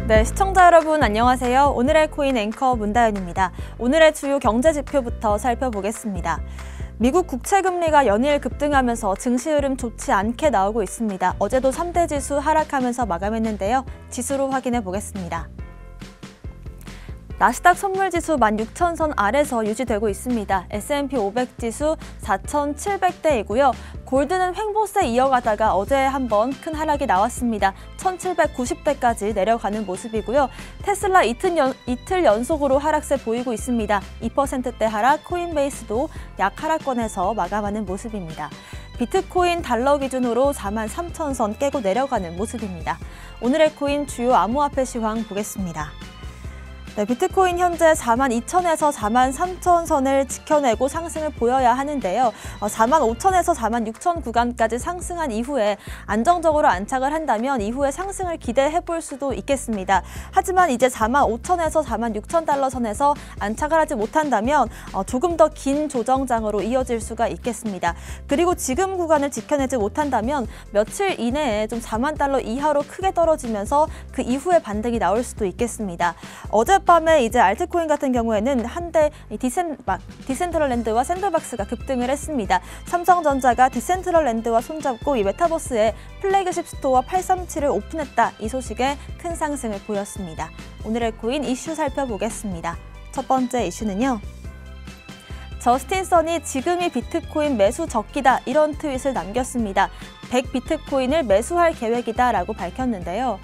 네, 시청자 여러분 안녕하세요. 오늘의 코인 앵커 문다연입니다. 오늘의 주요 경제 지표부터 살펴보겠습니다. 미국 국채금리가 연일 급등하면서 증시 흐름 좋지 않게 나오고 있습니다. 어제도 3대 지수 하락하면서 마감했는데요. 지수로 확인해 보겠습니다. 나스닥 선물지수 16,000선 아래서 유지되고 있습니다. S&P 500 지수 4,700대이고요. 골드는 횡보세 이어가다가 어제 한번 큰 하락이 나왔습니다. 1,790대까지 내려가는 모습이고요. 테슬라 이틀 연속으로 하락세 보이고 있습니다. 2%대 하락, 코인베이스도 약 하락권에서 마감하는 모습입니다. 비트코인 달러 기준으로 43,000선 깨고 내려가는 모습입니다. 오늘의 코인 주요 암호화폐 시황 보겠습니다. 네, 비트코인 현재 42,000에서 43,000선을 지켜내고 상승을 보여야 하는데요. 45,000에서 46,000 구간까지 상승한 이후에 안정적으로 안착을 한다면 이후에 상승을 기대해 볼 수도 있겠습니다. 하지만 이제 45,000에서 46,000달러 선에서 안착을 하지 못한다면 조금 더 긴 조정장으로 이어질 수가 있겠습니다. 그리고 지금 구간을 지켜내지 못한다면 며칠 이내에 좀 4만 달러 이하로 크게 떨어지면서 그 이후에 반등이 나올 수도 있겠습니다. 어젯밤에 이제 알트코인 같은 경우에는 한때 디센트럴랜드와 샌드박스가 급등을 했습니다. 삼성전자가 디센트럴랜드와 손잡고 이 메타버스의 플래그십 스토어 837을 오픈했다. 이 소식에 큰 상승을 보였습니다. 오늘의 코인 이슈 살펴보겠습니다. 첫 번째 이슈는요. 저스틴 선이 지금이 비트코인 매수 적기다 이런 트윗을 남겼습니다. 100 비트코인을 매수할 계획이다 라고 밝혔는데요.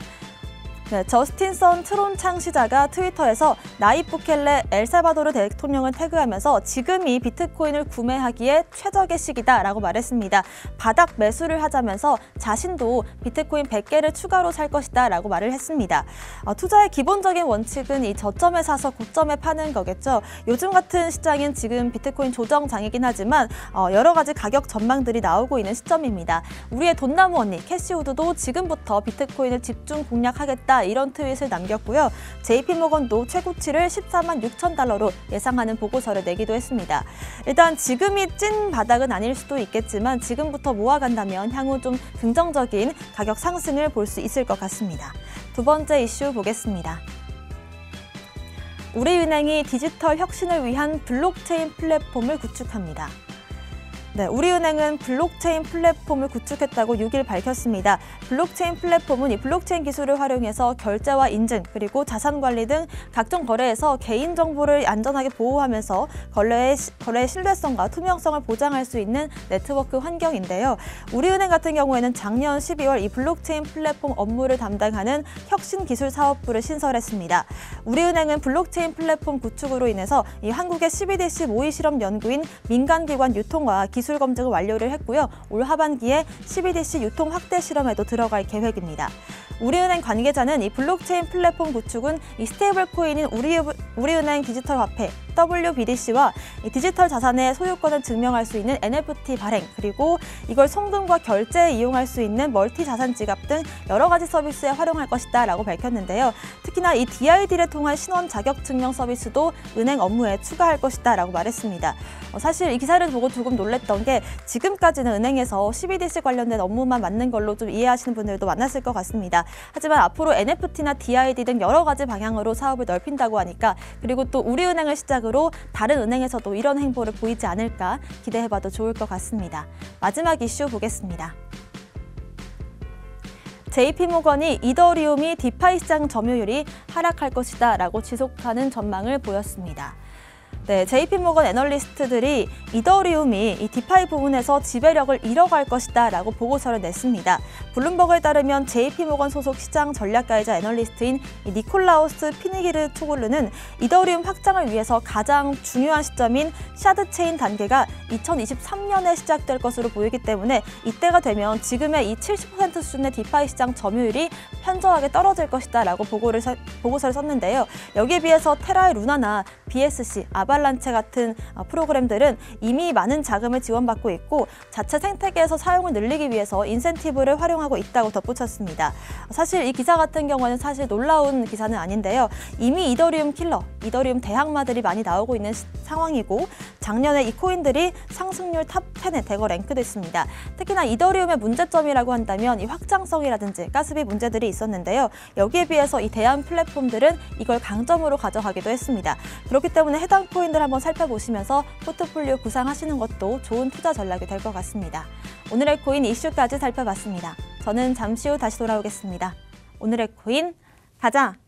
네, 저스틴 선 트론 창시자가 트위터에서 나입 부켈레 엘살바도르 대통령을 태그하면서 지금이 비트코인을 구매하기에 최적의 시기다라고 말했습니다. 바닥 매수를 하자면서 자신도 비트코인 100개를 추가로 살 것이다 라고 말을 했습니다. 투자의 기본적인 원칙은 이 저점에 사서 고점에 파는 거겠죠. 요즘 같은 시장은 지금 비트코인 조정장이긴 하지만 여러 가지 가격 전망들이 나오고 있는 시점입니다. 우리의 돈나무 언니 캐시우드도 지금부터 비트코인을 집중 공략하겠다 이런 트윗을 남겼고요. JP모건도 최고치를 14만 6천 달러로 예상하는 보고서를 내기도 했습니다. 일단 지금이 찐 바닥은 아닐 수도 있겠지만 지금부터 모아간다면 향후 좀 긍정적인 가격 상승을 볼 수 있을 것 같습니다. 두 번째 이슈 보겠습니다. 우리은행이 디지털 혁신을 위한 블록체인 플랫폼을 구축합니다. 네, 우리은행은 블록체인 플랫폼을 구축했다고 6일 밝혔습니다. 블록체인 플랫폼은 이 블록체인 기술을 활용해서 결제와 인증, 그리고 자산 관리 등 각종 거래에서 개인정보를 안전하게 보호하면서 거래의 신뢰성과 투명성을 보장할 수 있는 네트워크 환경인데요. 우리은행 같은 경우에는 작년 12월 이 블록체인 플랫폼 업무를 담당하는 혁신기술사업부를 신설했습니다. 우리은행은 블록체인 플랫폼 구축으로 인해서 이 한국의 CBDC 모의실험 연구인 민간기관 유통과 기술 검증을 완료를 했고요. 올 하반기에 CBDC 유통 확대 실험에도 들어갈 계획입니다. 우리은행 관계자는 이 블록체인 플랫폼 구축은 이 스테이블 코인인 우리은행 디지털 화폐 WBDC와 이 디지털 자산의 소유권을 증명할 수 있는 NFT 발행, 그리고 이걸 송금과 결제에 이용할 수 있는 멀티 자산 지갑 등 여러 가지 서비스에 활용할 것이다 라고 밝혔는데요. 특히나 이 DID를 통한 신원 자격 증명 서비스도 은행 업무에 추가할 것이다 라고 말했습니다. 사실 이 기사를 보고 조금 놀랬던 게 지금까지는 은행에서 CBDC 관련된 업무만 맡는 걸로 좀 이해하시는 분들도 많았을 것 같습니다. 하지만 앞으로 NFT나 DID 등 여러 가지 방향으로 사업을 넓힌다고 하니까, 그리고 또 우리은행을 시작으로 다른 은행에서도 이런 행보를 보이지 않을까 기대해봐도 좋을 것 같습니다. 마지막 이슈 보겠습니다. JP모건이 이더리움이 디파이 시장 점유율이 하락할 것이다 라고 지속하는 전망을 보였습니다. 네, JP모건 애널리스트들이 이더리움이 이 디파이 부분에서 지배력을 잃어갈 것이다 라고 보고서를 냈습니다. 블룸버그에 따르면 JP모건 소속 시장 전략가이자 애널리스트인 니콜라우스 피니기르초글르는 이더리움 확장을 위해서 가장 중요한 시점인 샤드체인 단계가 2023년에 시작될 것으로 보이기 때문에 이때가 되면 지금의 이 70% 수준의 디파이 시장 점유율이 현저하게 떨어질 것이다 라고 보고서를 썼는데요. 여기에 비해서 테라의 루나나 BSC, 아바 아발란체 같은 프로그램들은 이미 많은 자금을 지원받고 있고 자체 생태계에서 사용을 늘리기 위해서 인센티브를 활용하고 있다고 덧붙였습니다. 사실 이 기사 같은 경우는 사실 놀라운 기사는 아닌데요. 이미 이더리움 킬러, 이더리움 대항마들이 많이 나오고 있는 상황이고 작년에 이 코인들이 상승률 탑 10에 대거 랭크됐습니다. 특히나 이더리움의 문제점이라고 한다면 이 확장성이라든지 가스비 문제들이 있었는데요. 여기에 비해서 이 대한 플랫폼들은 이걸 강점으로 가져가기도 했습니다. 그렇기 때문에 해당 코인들 한번 살펴보시면서 포트폴리오 구상하시는 것도 좋은 투자 전략이 될 것 같습니다. 오늘의 코인 이슈까지 살펴봤습니다. 저는 잠시 후 다시 돌아오겠습니다. 오늘의 코인 가자!